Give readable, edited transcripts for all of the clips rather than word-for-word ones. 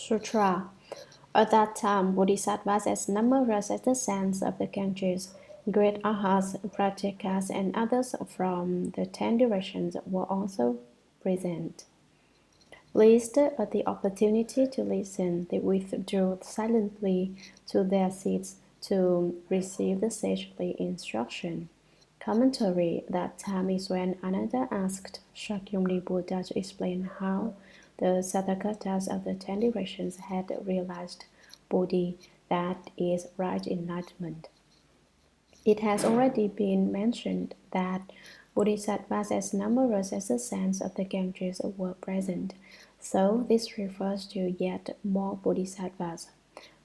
Sutra. At that time, Bodhisattvas as numerous as the sands of the Ganges, great arhats, prajakas, and others from the 10 directions were also present. Pleased at the opportunity to listen, they withdrew silently to their seats to receive the sagely instruction. Commentary. That time is when Ananda asked Shakyamuni Buddha to explain how the Sattagatas of the 10 directions had realized Bodhi, that is, right enlightenment. It has already been mentioned that Bodhisattvas as numerous as the sands of the Ganges were present, so this refers to yet more Bodhisattvas.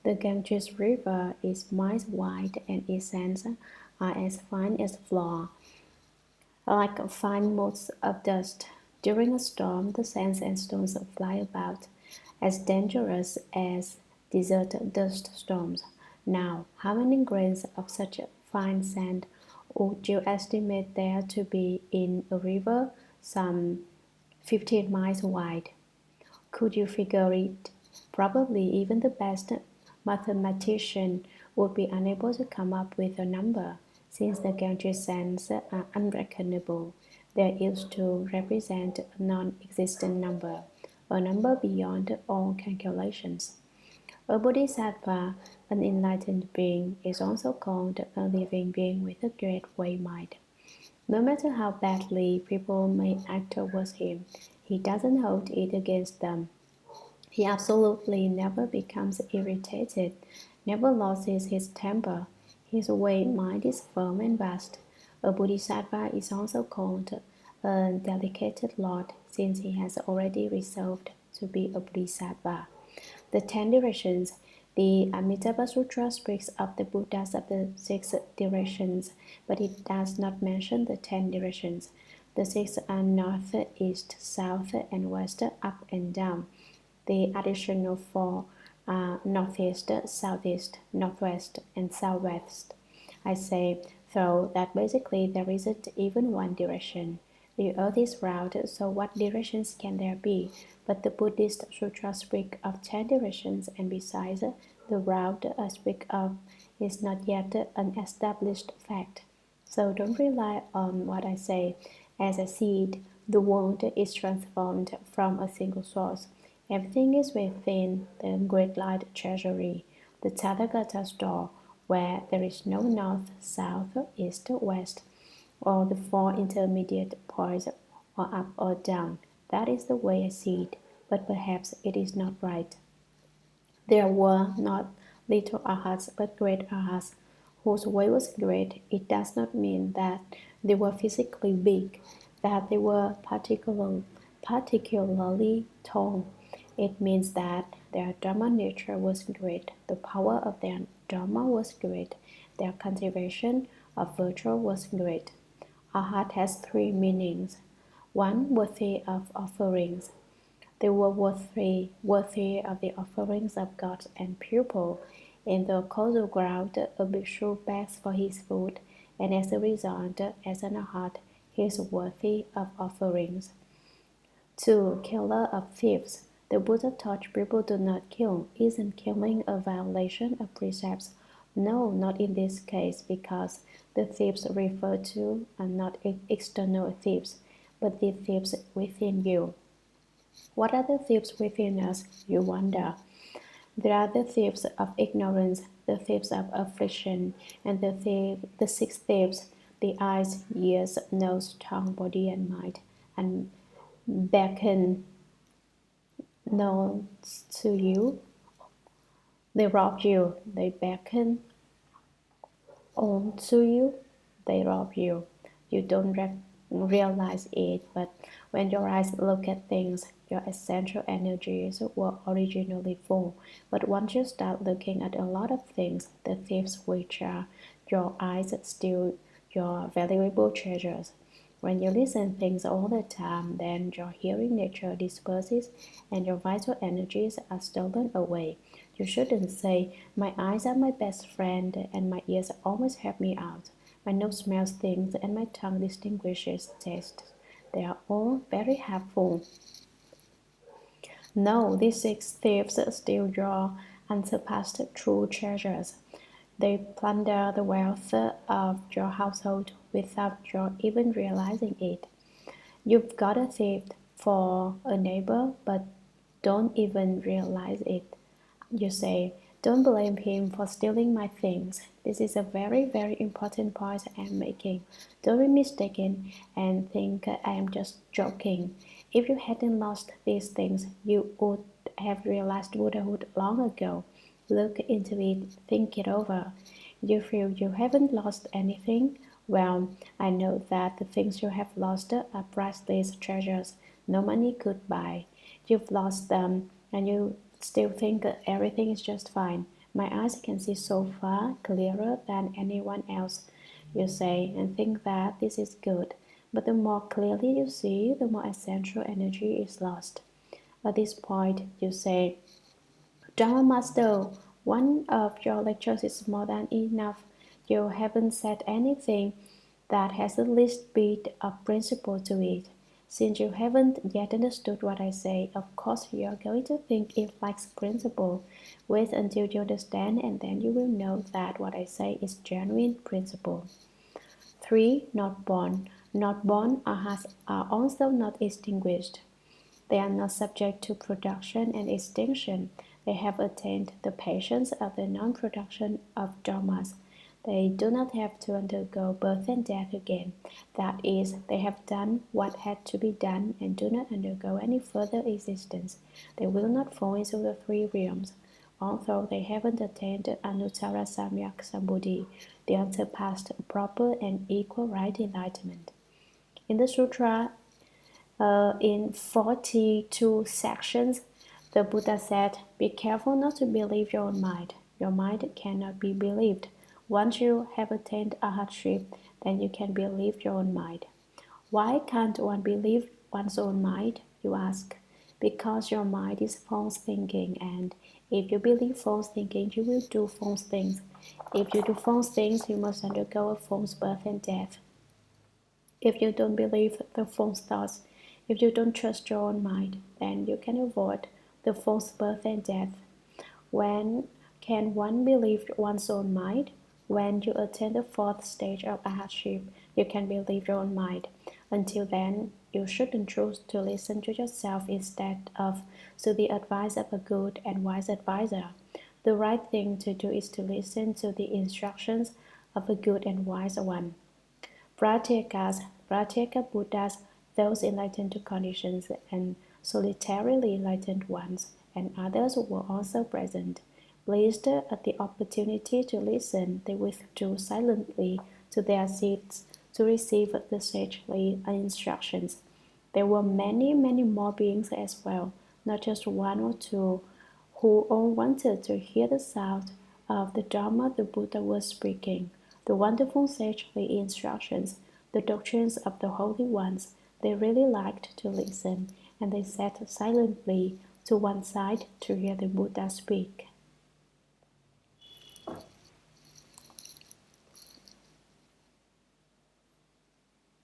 The Ganges River is miles wide and its sands are as fine as flour, like fine motes of dust. During a storm, the sands and stones fly about, as dangerous as desert dust storms. Now, how many grains of such fine sand would you estimate there to be in a river some 15 miles wide? Could you figure it? Probably even the best mathematician would be unable to come up with a number, since the Ganges sands are unreckonable. They used to represent a non-existent number, a number beyond all calculations. A bodhisattva, an enlightened being, is also called a living being with a great way mind. No matter how badly people may act towards him, he doesn't hold it against them. He absolutely never becomes irritated, never loses his temper. His way mind is firm and vast. A bodhisattva is also called a delicate lord, since he has already resolved to be a bodhisattva. The 10 directions. The Amitabha Sutra speaks of the Buddhas of the 6 directions, but it does not mention the 10 directions. The 6 are north, east, south, and west, up and down. The additional 4 are northeast, southeast, northwest, and southwest. I say, though, that basically there isn't even one direction. The earth is round, so what directions can there be? But the Buddhist sutras speak of 10 directions, and besides, the round I speak of is not yet an established fact. So don't rely on what I say. As a seed, the world is transformed from a single source. Everything is within the great light treasury, the Tathagata store, where there is no north, south, east, west, or the 4 intermediate points, or up or down. That is the way I see it, but perhaps it is not right. There were not little arhats, but great arhats, whose way was great. It does not mean that they were physically big, that they were particularly tall. It means that their Dharma nature was great, the power of their Dharma was great, their cultivation of virtue was great. Arhat has 3 meanings. 1. Worthy of offerings. They were worthy of the offerings of gods and people. In the causal ground, a bhikshu begs for his food, and as a result, as an arhat, he is worthy of offerings. 2. Killer of thieves. The Buddha taught people do not kill. Isn't killing a violation of precepts? No, not in this case, because the thieves referred to are not external thieves, but the thieves within you. What are the thieves within us, you wonder? There are the thieves of ignorance, the thieves of affliction, and the 6 thieves, the eyes, ears, nose, tongue, body, and mind, and beckon notes to you. They rob you, they beckon on to you, they rob you. You don't realize it, but when your eyes look at things, your essential energies were originally full. But once you start looking at a lot of things, the thieves which are your eyes steal your valuable treasures. When you listen things all the time, then your hearing nature disperses and your vital energies are stolen away. You shouldn't say, my eyes are my best friend and my ears always help me out. My nose smells things and my tongue distinguishes tastes. They are all very helpful. No, these 6 thieves steal your unsurpassed true treasures. They plunder the wealth of your household without your even realizing it. You've got a thief for a neighbor, but don't even realize it. You say, don't blame him for stealing my things. This is a very, very important point I am making. Don't be mistaken and think I am just joking. If you hadn't lost these things, you would have realized Buddhahood long ago. Look into it, think it over. You feel you haven't lost anything? Well, I know that the things you have lost are priceless treasures no money could buy. You've lost them, and you still think everything is just fine. My eyes can see so far clearer than anyone else, you say, and think that this is good. But the more clearly you see, the more essential energy is lost. At this point, you say, Dharma Master, one of your lectures is more than enough. You haven't said anything that has the least bit of principle to it. Since you haven't yet understood what I say, of course you are going to think it lacks principle. Wait until you understand, and then you will know that what I say is genuine principle. 3. Not born. Not born are also not extinguished. They are not subject to production and extinction. They have attained the patience of the non-production of dharmas. They do not have to undergo birth and death again. That is, they have done what had to be done and do not undergo any further existence. They will not fall into the 3 realms, although they haven't attained Anuttara Samyak Sambuddhi, the unsurpassed, proper, and equal right enlightenment. In the sutra, in 42 sections, the Buddha said, be careful not to believe your own mind. Your mind cannot be believed. Once you have attained arhatship, then you can believe your own mind. Why can't one believe one's own mind, you ask? Because your mind is false thinking, and if you believe false thinking, you will do false things. If you do false things, you must undergo a false birth and death. If you don't believe the false thoughts, if you don't trust your own mind, then you can avoid the false birth and death. When can one believe one's own mind? When you attain the 4th stage of arhatship, you can believe your own mind. Until then, you shouldn't choose to listen to yourself instead of to the advice of a good and wise advisor. The right thing to do is to listen to the instructions of a good and wise one. Pratyeka Buddhas, those enlightened to conditions, and solitarily enlightened ones, and others were also present. Pleased at the opportunity to listen, they withdrew silently to their seats to receive the sagely instructions. There were many, many more beings as well, not just 1 or 2, who all wanted to hear the sound of the Dharma the Buddha was speaking, the wonderful sagely instructions, the doctrines of the holy ones. They really liked to listen, and they sat silently to one side to hear the Buddha speak.